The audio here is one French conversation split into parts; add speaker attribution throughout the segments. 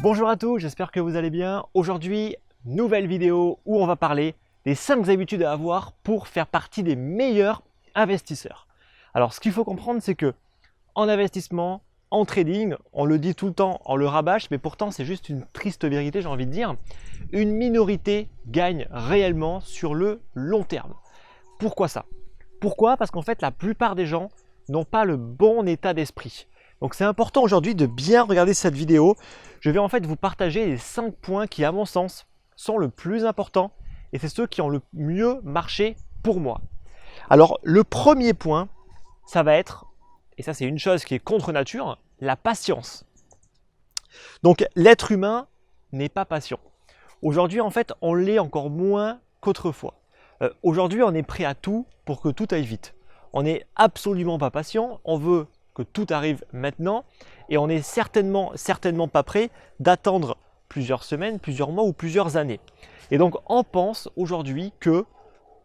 Speaker 1: Bonjour à tous, j'espère que vous allez bien. Aujourd'hui, nouvelle vidéo où on va parler des 5 habitudes à avoir pour faire partie des meilleurs investisseurs. Alors, ce qu'il faut comprendre, c'est que en investissement, en trading, on le dit tout le temps, on le rabâche, mais pourtant c'est juste une triste vérité, j'ai envie de dire. Une minorité gagne réellement sur le long terme. Pourquoi ça? Pourquoi? Parce qu'en fait, la plupart des gens n'ont pas le bon état d'esprit. Donc c'est important aujourd'hui de bien regarder cette vidéo. Je vais en fait vous partager les 5 points qui, à mon sens, sont le plus importants et c'est ceux qui ont le mieux marché pour moi. Alors le premier point, ça va être, et ça c'est une chose qui est contre nature, la patience. Donc l'être humain n'est pas patient. Aujourd'hui en fait on l'est encore moins qu'autrefois. Aujourd'hui on est prêt à tout pour que tout aille vite. On n'est absolument pas patient, on veut que tout arrive maintenant et on n'est certainement pas prêt d'attendre plusieurs semaines, plusieurs mois ou plusieurs années. Et donc on pense aujourd'hui que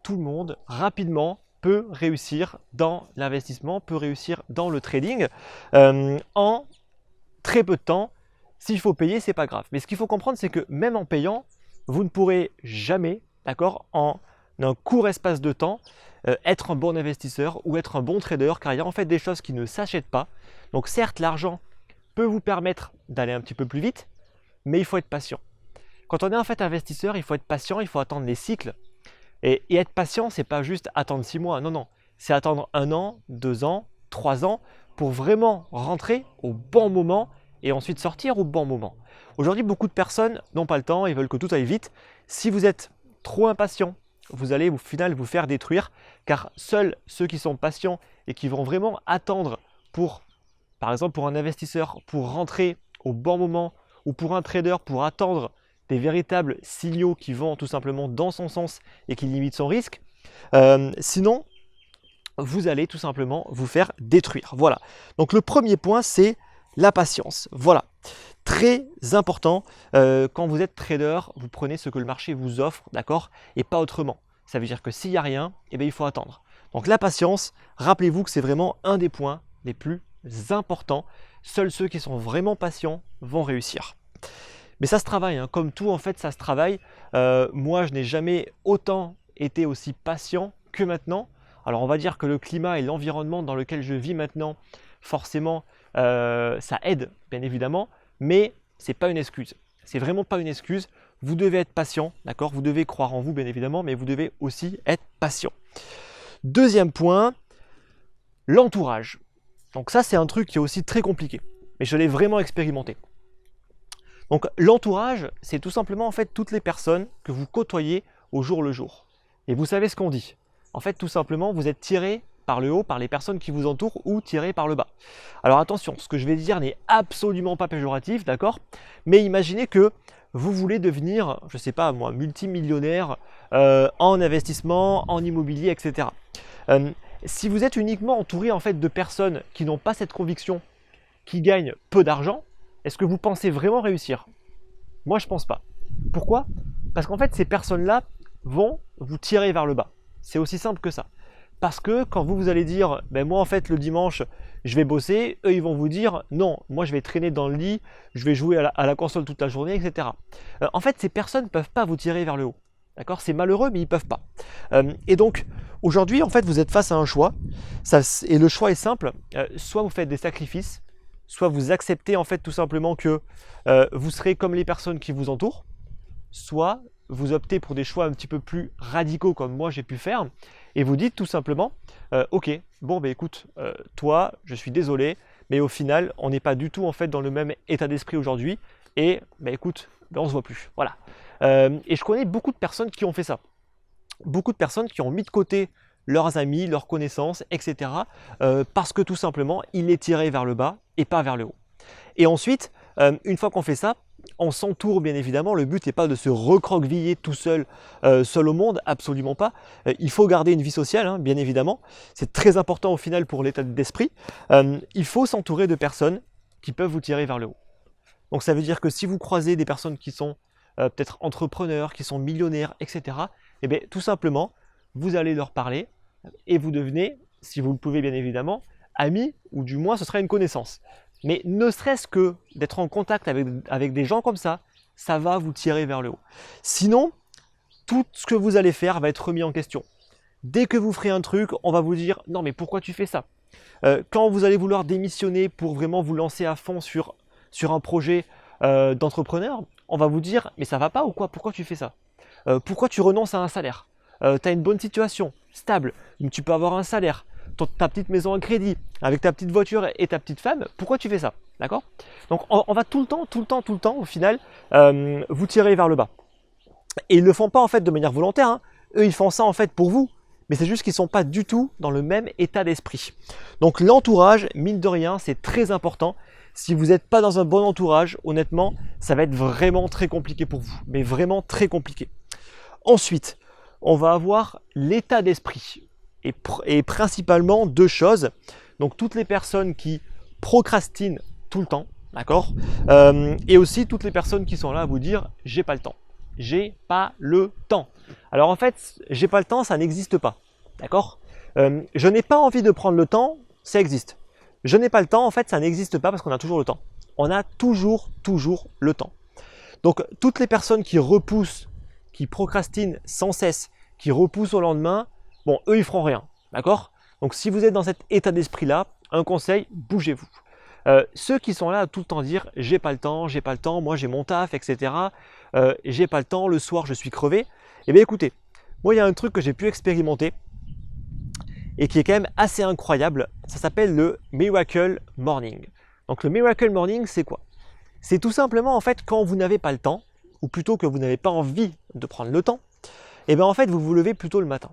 Speaker 1: tout le monde rapidement peut réussir dans l'investissement, peut réussir dans le trading en très peu de temps. S'il faut payer, c'est pas grave. Mais ce qu'il faut comprendre, c'est que même en payant, vous ne pourrez jamais, d'accord, en un court espace de temps, être un bon investisseur ou être un bon trader, car il y a en fait des choses qui ne s'achètent pas. Donc certes, l'argent peut vous permettre d'aller un petit peu plus vite, mais il faut être patient. Quand on est en fait investisseur, il faut être patient, il faut attendre les cycles. Et être patient, c'est pas juste attendre 6 mois, non, non. C'est attendre 1 an, 2 ans, 3 ans pour vraiment rentrer au bon moment et ensuite sortir au bon moment. Aujourd'hui, beaucoup de personnes n'ont pas le temps, ils veulent que tout aille vite. Si vous êtes trop impatient, vous allez au final vous faire détruire, car seuls ceux qui sont patients et qui vont vraiment attendre pour, par exemple pour un investisseur, pour rentrer au bon moment, ou pour un trader, pour attendre des véritables signaux qui vont tout simplement dans son sens et qui limitent son risque, sinon vous allez tout simplement vous faire détruire. Voilà, donc le premier point c'est la patience. Voilà, très important, quand vous êtes trader, vous prenez ce que le marché vous offre, d'accord, et pas autrement. Ça veut dire que s'il n'y a rien, eh bien, il faut attendre. Donc la patience, rappelez-vous que c'est vraiment un des points les plus importants. Seuls ceux qui sont vraiment patients vont réussir. Mais ça se travaille, hein. Comme tout en fait, ça se travaille. Moi, je n'ai jamais autant été aussi patient que maintenant. Alors on va dire que le climat et l'environnement dans lequel je vis maintenant, forcément, ça aide, bien évidemment, mais ce n'est pas une excuse. C'est vraiment pas une excuse. Vous devez être patient, d'accord? Vous devez croire en vous, bien évidemment, mais vous devez aussi être patient. Deuxième point, l'entourage. Donc ça, c'est un truc qui est aussi très compliqué, mais je l'ai vraiment expérimenté. Donc l'entourage, c'est tout simplement en fait toutes les personnes que vous côtoyez au jour le jour. Et vous savez ce qu'on dit. En fait, tout simplement, vous êtes tiré par le haut par les personnes qui vous entourent ou tiré par le bas. Alors attention, ce que je vais dire n'est absolument pas péjoratif, d'accord? Mais imaginez que vous voulez devenir, je ne sais pas moi, multimillionnaire en investissement, en immobilier, etc. Si vous êtes uniquement entouré en fait de personnes qui n'ont pas cette conviction, qui gagnent peu d'argent, est-ce que vous pensez vraiment réussir? Moi, je ne pense pas. Pourquoi? Parce qu'en fait, ces personnes-là vont vous tirer vers le bas. C'est aussi simple que ça. Parce que quand vous allez dire, ben moi en fait le dimanche, je vais bosser, eux ils vont vous dire, non, moi je vais traîner dans le lit, je vais jouer à la console toute la journée, etc. En fait, ces personnes ne peuvent pas vous tirer vers le haut. D'accord? C'est malheureux, mais ils ne peuvent pas. Et donc, aujourd'hui, en fait, vous êtes face à un choix. Et le choix est simple. Soit vous faites des sacrifices, soit vous acceptez en fait tout simplement que vous serez comme les personnes qui vous entourent, soit vous optez pour des choix un petit peu plus radicaux comme moi j'ai pu faire et vous dites tout simplement ok, bon ben écoute, toi je suis désolé, mais au final on n'est pas du tout en fait dans le même état d'esprit aujourd'hui et ben écoute, ben, on se voit plus. Voilà. Et je connais beaucoup de personnes qui ont fait ça, beaucoup de personnes qui ont mis de côté leurs amis, leurs connaissances, etc. Parce que tout simplement ils les tiraient vers le bas et pas vers le haut. Et ensuite, une fois qu'on fait ça, on s'entoure bien évidemment. Le but n'est pas de se recroqueviller tout seul, seul au monde, absolument pas. Il faut garder une vie sociale, hein, bien évidemment. C'est très important au final pour l'état d'esprit. Il faut s'entourer de personnes qui peuvent vous tirer vers le haut. Donc ça veut dire que si vous croisez des personnes qui sont peut-être entrepreneurs, qui sont millionnaires, etc., eh bien, tout simplement, vous allez leur parler et vous devenez si vous le pouvez bien évidemment, ami, ou du moins ce sera une connaissance. Mais ne serait-ce que d'être en contact avec des gens comme ça va vous tirer vers le haut. Sinon, tout ce que vous allez faire va être remis en question. Dès que vous ferez un truc, on va vous dire « Non mais pourquoi tu fais ça ?» Quand vous allez vouloir démissionner pour vraiment vous lancer à fond sur un projet d'entrepreneur, on va vous dire « Mais ça va pas ou quoi? Pourquoi tu fais ça? Pourquoi tu renonces à un salaire? Tu as une bonne situation, stable, tu peux avoir un salaire, ta petite maison en crédit, avec ta petite voiture et ta petite femme, pourquoi tu fais ça? » D'accord? Donc on va tout le temps, au final, vous tirer vers le bas. Et ils ne le font pas en fait de manière volontaire, hein. Eux ils font ça en fait pour vous, mais c'est juste qu'ils ne sont pas du tout dans le même état d'esprit. Donc l'entourage, mine de rien, c'est très important. Si vous n'êtes pas dans un bon entourage, honnêtement, ça va être vraiment très compliqué pour vous, mais vraiment très compliqué. Ensuite, on va avoir l'état d'esprit, et principalement deux choses. Donc toutes les personnes qui procrastinent tout le temps, d'accord, et aussi toutes les personnes qui sont là à vous dire « j'ai pas le temps ». J'ai pas le temps. Alors en fait, j'ai pas le temps, ça n'existe pas. D'accord? Je n'ai pas envie de prendre le temps, ça existe. Je n'ai pas le temps, en fait, ça n'existe pas parce qu'on a toujours le temps. On a toujours le temps. Donc, toutes les personnes qui repoussent, qui procrastinent sans cesse, qui repoussent au lendemain, bon, eux, ils feront rien. D'accord? Donc, si vous êtes dans cet état d'esprit-là, un conseil, bougez-vous. Ceux qui sont là à tout le temps dire j'ai pas le temps, moi j'ai mon taf, etc. J'ai pas le temps, le soir je suis crevé. Eh bien écoutez, moi il y a un truc que j'ai pu expérimenter et qui est quand même assez incroyable. Ça s'appelle le Miracle Morning. Donc le Miracle Morning, c'est quoi? C'est tout simplement en fait quand vous n'avez pas le temps, ou plutôt que vous n'avez pas envie de prendre le temps, et bien en fait vous vous levez plutôt le matin.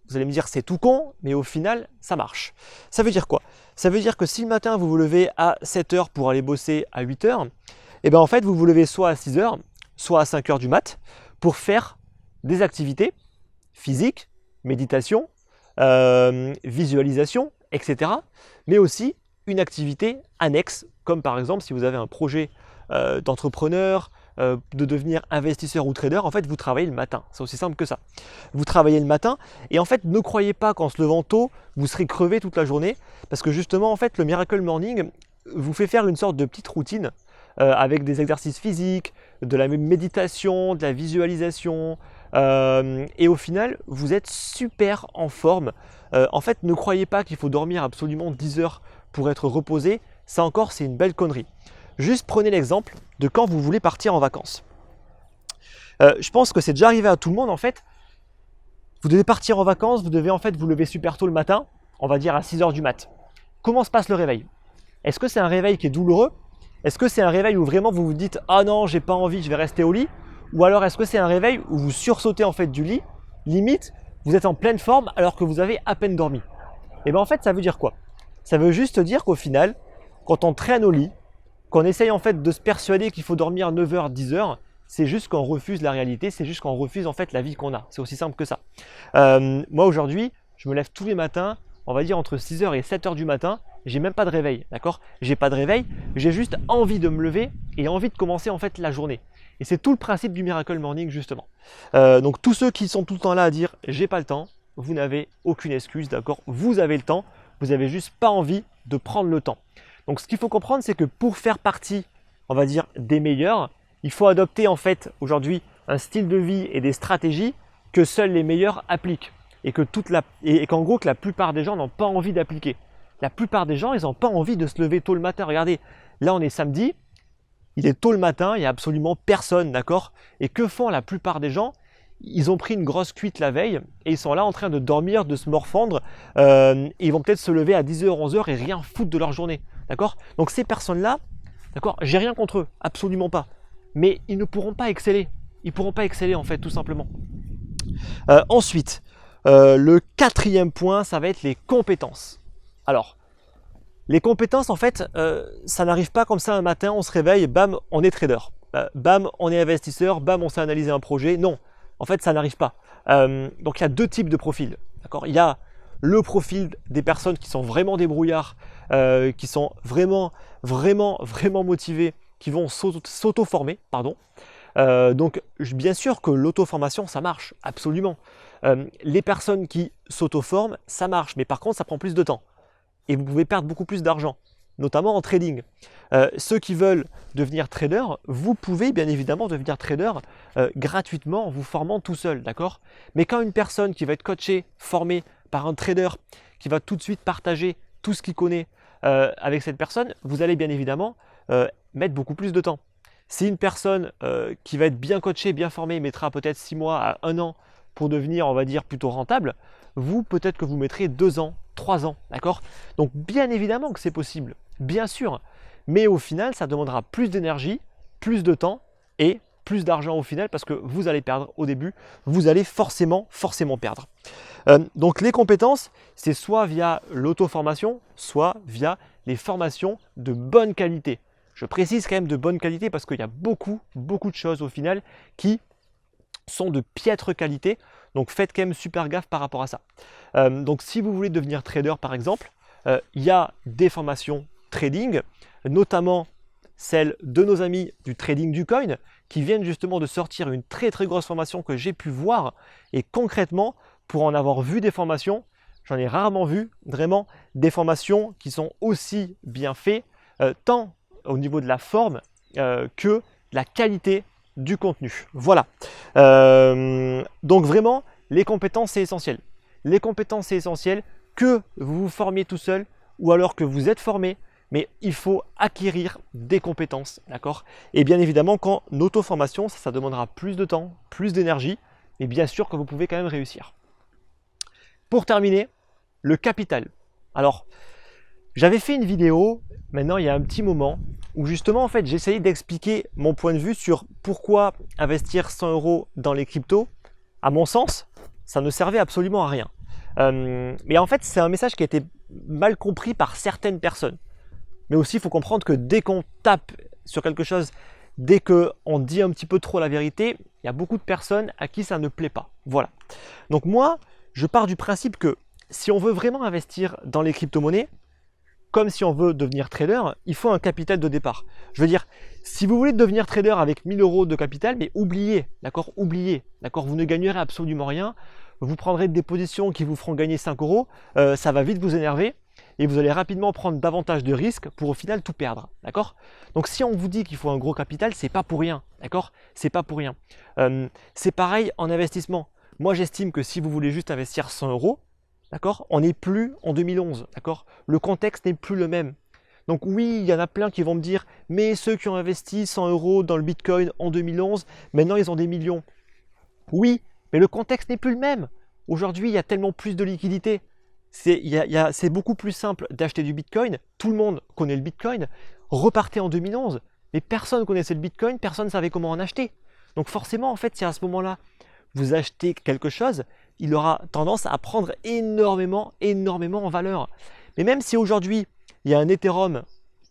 Speaker 1: Vous allez me dire c'est tout con, mais au final ça marche. Ça veut dire quoi? Ça veut dire que si le matin vous vous levez à 7 h pour aller bosser à 8 h, et bien en fait vous vous levez soit à 6 h, soit à 5 h du mat pour faire des activités physiques, méditation, visualisation, etc. Mais aussi une activité annexe, comme par exemple si vous avez un projet d'entrepreneur, de devenir investisseur ou trader, en fait vous travaillez le matin, c'est aussi simple que ça. Vous travaillez le matin et en fait ne croyez pas qu'en se levant tôt, vous serez crevé toute la journée, parce que justement en fait le Miracle Morning vous fait faire une sorte de petite routine avec des exercices physiques, de la méditation, de la visualisation, et au final vous êtes super en forme. En fait ne croyez pas qu'il faut dormir absolument 10 heures pour être reposé, ça encore c'est une belle connerie. Juste prenez l'exemple de quand vous voulez partir en vacances. Je pense que c'est déjà arrivé à tout le monde en fait. Vous devez partir en vacances, vous devez en fait vous lever super tôt le matin, on va dire à 6 h du mat. Comment se passe le réveil? Est-ce que c'est un réveil qui est douloureux? Est-ce que c'est un réveil où vraiment vous vous dites « Ah non, j'ai pas envie, je vais rester au lit » ou alors est-ce que c'est un réveil où vous sursautez en fait du lit, limite vous êtes en pleine forme alors que vous avez à peine dormi? Et bien en fait ça veut dire quoi? Ça veut juste dire qu'au final, quand on traîne au lit, qu'on essaye en fait de se persuader qu'il faut dormir 9 h, 10 h, c'est juste qu'on refuse la réalité, c'est juste qu'on refuse en fait la vie qu'on a. C'est aussi simple que ça. Moi aujourd'hui, je me lève tous les matins, on va dire entre 6 h et 7 h du matin, j'ai même pas de réveil, d'accord? J'ai pas de réveil, j'ai juste envie de me lever et envie de commencer en fait la journée. Et c'est tout le principe du Miracle Morning justement. Donc tous ceux qui sont tout le temps là à dire j'ai pas le temps, vous n'avez aucune excuse, d'accord? Vous avez le temps, vous avez juste pas envie de prendre le temps. Donc ce qu'il faut comprendre, c'est que pour faire partie, on va dire, des meilleurs, il faut adopter en fait aujourd'hui un style de vie et des stratégies que seuls les meilleurs appliquent et qu'en gros que la plupart des gens n'ont pas envie d'appliquer. La plupart des gens, ils n'ont pas envie de se lever tôt le matin. Regardez, là on est samedi, il est tôt le matin, il n'y a absolument personne, d'accord? Et que font la plupart des gens? Ils ont pris une grosse cuite la veille et ils sont là en train de dormir, de se morfondre. Et ils vont peut-être se lever à 10 h, 11 h et rien foutre de leur journée. D'accord? Donc ces personnes-là, d'accord, j'ai rien contre eux, absolument pas. Mais ils ne pourront pas exceller. Ils ne pourront pas exceller en fait, tout simplement. Ensuite, le quatrième point, ça va être les compétences. Alors, les compétences, en fait, ça n'arrive pas comme ça un matin, on se réveille, bam, on est trader. Bam, on est investisseur, bam, on sait analyser un projet. Non, en fait, ça n'arrive pas. Donc, il y a deux types de profils. D'accord? Il y a le profil des personnes qui sont vraiment débrouillards, qui sont vraiment motivés, qui vont s'auto-former, pardon. Donc, bien sûr que l'auto-formation, ça marche, absolument. Les personnes qui s'auto-forment, ça marche, mais par contre, ça prend plus de temps. Et vous pouvez perdre beaucoup plus d'argent, notamment en trading. Ceux qui veulent devenir trader, vous pouvez bien évidemment devenir trader gratuitement en vous formant tout seul, d'accord? Mais quand une personne qui va être coachée, formée par un trader, qui va tout de suite partager tout ce qu'il connaît avec cette personne, vous allez bien évidemment mettre beaucoup plus de temps. Si une personne qui va être bien coachée, bien formée, mettra peut-être 6 mois à 1 an pour devenir, on va dire, plutôt rentable, vous, peut-être que vous mettrez 2 ans, 3 ans, d'accord? Donc, bien évidemment que c'est possible, bien sûr. Mais au final, ça demandera plus d'énergie, plus de temps et plus d'argent au final parce que vous allez perdre au début, vous allez forcément perdre. Donc, les compétences, c'est soit via l'auto-formation, soit via les formations de bonne qualité. Je précise quand même de bonne qualité parce qu'il y a beaucoup de choses au final qui sont de piètre qualité. Donc faites quand même super gaffe par rapport à ça. Donc si vous voulez devenir trader par exemple, il y a des formations trading, notamment celles de nos amis du Trading du Coin qui viennent justement de sortir une très grosse formation que j'ai pu voir. Et concrètement, pour en avoir vu des formations, j'en ai rarement vu vraiment des formations qui sont aussi bien faites, tant au niveau de la forme que de la qualité du contenu. Voilà. Donc vraiment, les compétences, c'est essentiel. Les compétences, c'est essentiel que vous vous formiez tout seul ou alors que vous êtes formé, mais il faut acquérir des compétences, d'accord? Et bien évidemment, qu'en auto-formation, ça demandera plus de temps, plus d'énergie, mais bien sûr que vous pouvez quand même réussir. Pour terminer, le capital. Alors, j'avais fait une vidéo, maintenant il y a un petit moment, où justement en fait j'essayais d'expliquer mon point de vue sur pourquoi investir 100 € dans les cryptos. À mon sens, ça ne servait absolument à rien. Mais en fait, c'est un message qui a été mal compris par certaines personnes. Mais aussi, il faut comprendre que dès qu'on tape sur quelque chose, dès qu'on dit un petit peu trop la vérité, il y a beaucoup de personnes à qui ça ne plaît pas. Voilà. Donc moi, je pars du principe que si on veut vraiment investir dans les crypto-monnaies, comme si on veut devenir trader, il faut un capital de départ. Je veux dire, si vous voulez devenir trader avec 1000 € de capital, mais oubliez, d'accord, vous ne gagnerez absolument rien. Vous prendrez des positions qui vous feront gagner 5 €, ça va vite vous énerver et vous allez rapidement prendre davantage de risques pour au final tout perdre, d'accord? Donc si on vous dit qu'il faut un gros capital, c'est pas pour rien, d'accord? C'est pas pour rien. C'est pareil en investissement. Moi, j'estime que si vous voulez juste investir 100 €, d'accord, on n'est plus en 2011, d'accord? Le contexte n'est plus le même. Donc oui, il y en a plein qui vont me dire, mais ceux qui ont investi 100 € dans le Bitcoin en 2011, maintenant ils ont des millions. Oui, mais le contexte n'est plus le même. Aujourd'hui, il y a tellement plus de liquidités. C'est beaucoup plus simple d'acheter du Bitcoin. Tout le monde connaît le Bitcoin. Repartez en 2011, mais personne ne connaissait le Bitcoin, personne ne savait comment en acheter. Donc forcément, en fait, si à ce moment-là, vous achetez quelque chose, il aura tendance à prendre énormément en valeur. Mais même si aujourd'hui, il y a un Ethereum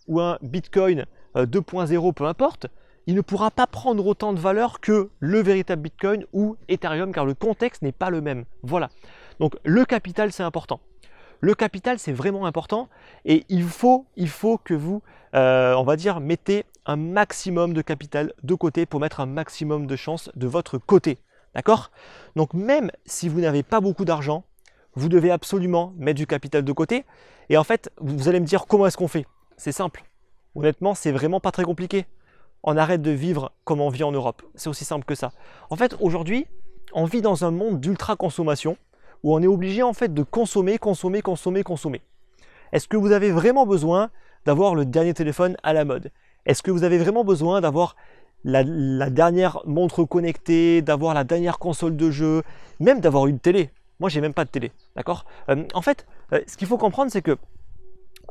Speaker 1: ou un Bitcoin 2.0, peu importe, il ne pourra pas prendre autant de valeur que le véritable Bitcoin ou Ethereum, car le contexte n'est pas le même. Voilà. Donc le capital, c'est important. Le capital, c'est vraiment important et il faut que vous, on va dire, mettez un maximum de capital de côté pour mettre un maximum de chance de votre côté. D'accord? Donc même si vous n'avez pas beaucoup d'argent, vous devez absolument mettre du capital de côté. Et en fait, vous allez me dire comment est-ce qu'on fait? C'est simple. Honnêtement, c'est vraiment pas très compliqué. On arrête de vivre comme on vit en Europe. C'est aussi simple que ça. En fait, aujourd'hui, on vit dans un monde d'ultra-consommation où on est obligé en fait de consommer. Est-ce que vous avez vraiment besoin d'avoir le dernier téléphone à la mode? Est-ce que vous avez vraiment besoin d'avoir la dernière montre connectée, d'avoir la dernière console de jeu, même d'avoir une télé? Moi, j'ai même pas de télé, d'accord? En fait, ce qu'il faut comprendre, c'est que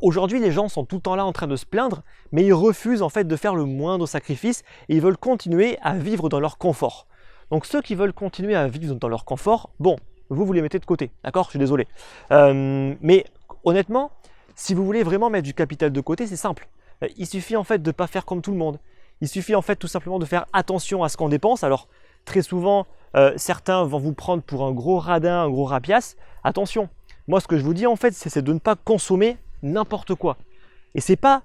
Speaker 1: aujourd'hui, les gens sont tout le temps là en train de se plaindre, mais ils refusent en fait de faire le moindre sacrifice et ils veulent continuer à vivre dans leur confort. Donc ceux qui veulent continuer à vivre dans leur confort, bon, vous les mettez de côté, d'accord? Je suis désolé. Mais honnêtement, si vous voulez vraiment mettre du capital de côté, c'est simple. Il suffit en fait de ne pas faire comme tout le monde. Il suffit en fait tout simplement de faire attention à ce qu'on dépense. Alors très souvent, certains vont vous prendre pour un gros radin, un gros rapiace. Attention, moi ce que je vous dis en fait, c'est de ne pas consommer n'importe quoi. Et c'est pas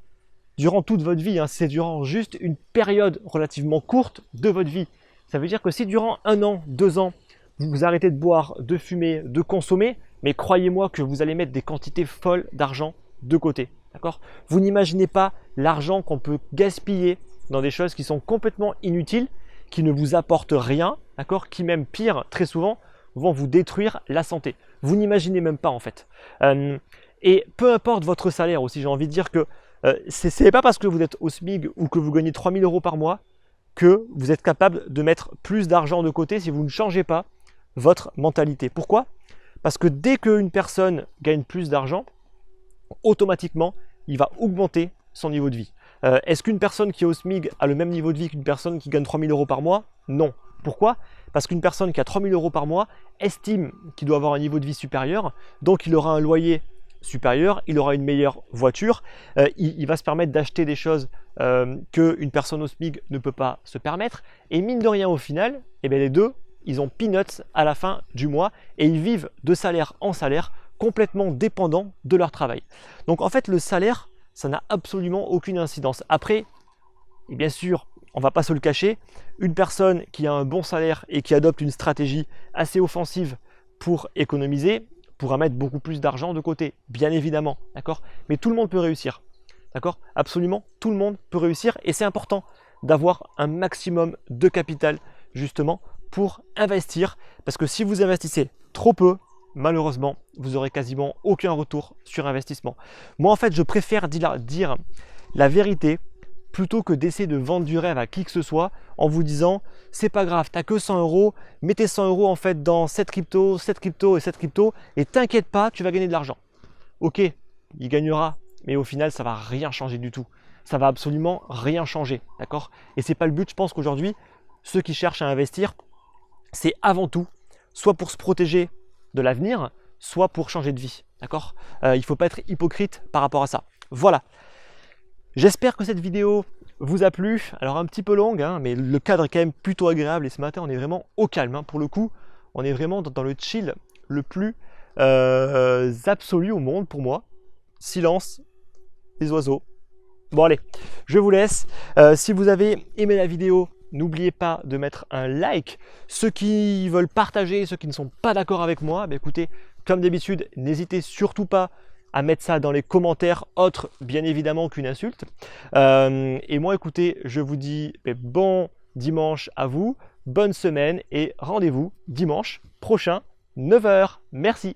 Speaker 1: durant toute votre vie, hein, c'est durant juste une période relativement courte de votre vie. Ça veut dire que si durant 1 an, 2 ans, vous arrêtez de boire, de fumer, de consommer, mais croyez-moi que vous allez mettre des quantités folles d'argent de côté. D'accord? Vous n'imaginez pas l'argent qu'on peut gaspiller dans des choses qui sont complètement inutiles, qui ne vous apportent rien, d'accord? Qui même pire, très souvent, vont vous détruire la santé. Vous n'imaginez même pas en fait. Et peu importe votre salaire aussi, j'ai envie de dire que ce n'est pas parce que vous êtes au SMIC ou que vous gagnez 3 000 € par mois que vous êtes capable de mettre plus d'argent de côté si vous ne changez pas votre mentalité. Pourquoi? Parce que dès qu'une personne gagne plus d'argent, automatiquement, il va augmenter son niveau de vie. Est-ce qu'une personne qui est au SMIC a le même niveau de vie qu'une personne qui gagne 3 000 € par mois? Non. Pourquoi? Parce qu'une personne qui a 3 000 € par mois estime qu'il doit avoir un niveau de vie supérieur, donc il aura un loyer supérieur, il aura une meilleure voiture, il va se permettre d'acheter des choses qu'une personne au SMIC ne peut pas se permettre, et mine de rien au final, eh bien, les deux, ils ont peanuts à la fin du mois et ils vivent de salaire en salaire, complètement dépendants de leur travail. Donc en fait, le salaire, ça n'a absolument aucune incidence. Après, et bien sûr, on ne va pas se le cacher, une personne qui a un bon salaire et qui adopte une stratégie assez offensive pour économiser pourra mettre beaucoup plus d'argent de côté, bien évidemment, d'accord? Mais tout le monde peut réussir, d'accord? Absolument, tout le monde peut réussir et c'est important d'avoir un maximum de capital justement pour investir, parce que si vous investissez trop peu, malheureusement, vous aurez quasiment aucun retour sur investissement. Moi, en fait, je préfère dire la vérité plutôt que d'essayer de vendre du rêve à qui que ce soit en vous disant c'est pas grave, t'as que 100 €, mettez 100 € en fait dans cette crypto et cette crypto et t'inquiète pas, tu vas gagner de l'argent. Ok, il gagnera, mais au final, ça va rien changer du tout. Ça va absolument rien changer, d'accord? Et c'est pas le but. Je pense qu'aujourd'hui, ceux qui cherchent à investir, c'est avant tout soit pour se protéger de l'avenir, soit pour changer de vie, d'accord? Il ne faut pas être hypocrite par rapport à ça. Voilà. J'espère que cette vidéo vous a plu. Alors un petit peu longue, hein, mais le cadre est quand même plutôt agréable et ce matin on est vraiment au calme. Hein. Pour le coup, on est vraiment dans le chill le plus absolu au monde pour moi. Silence, les oiseaux. Bon allez, je vous laisse. Si vous avez aimé la vidéo, n'oubliez pas de mettre un like. Ceux qui veulent partager, ceux qui ne sont pas d'accord avec moi, bah écoutez, comme d'habitude, n'hésitez surtout pas à mettre ça dans les commentaires, autre bien évidemment qu'une insulte. Et moi, écoutez, je vous dis bon dimanche à vous, bonne semaine et rendez-vous dimanche prochain, 9 h. Merci.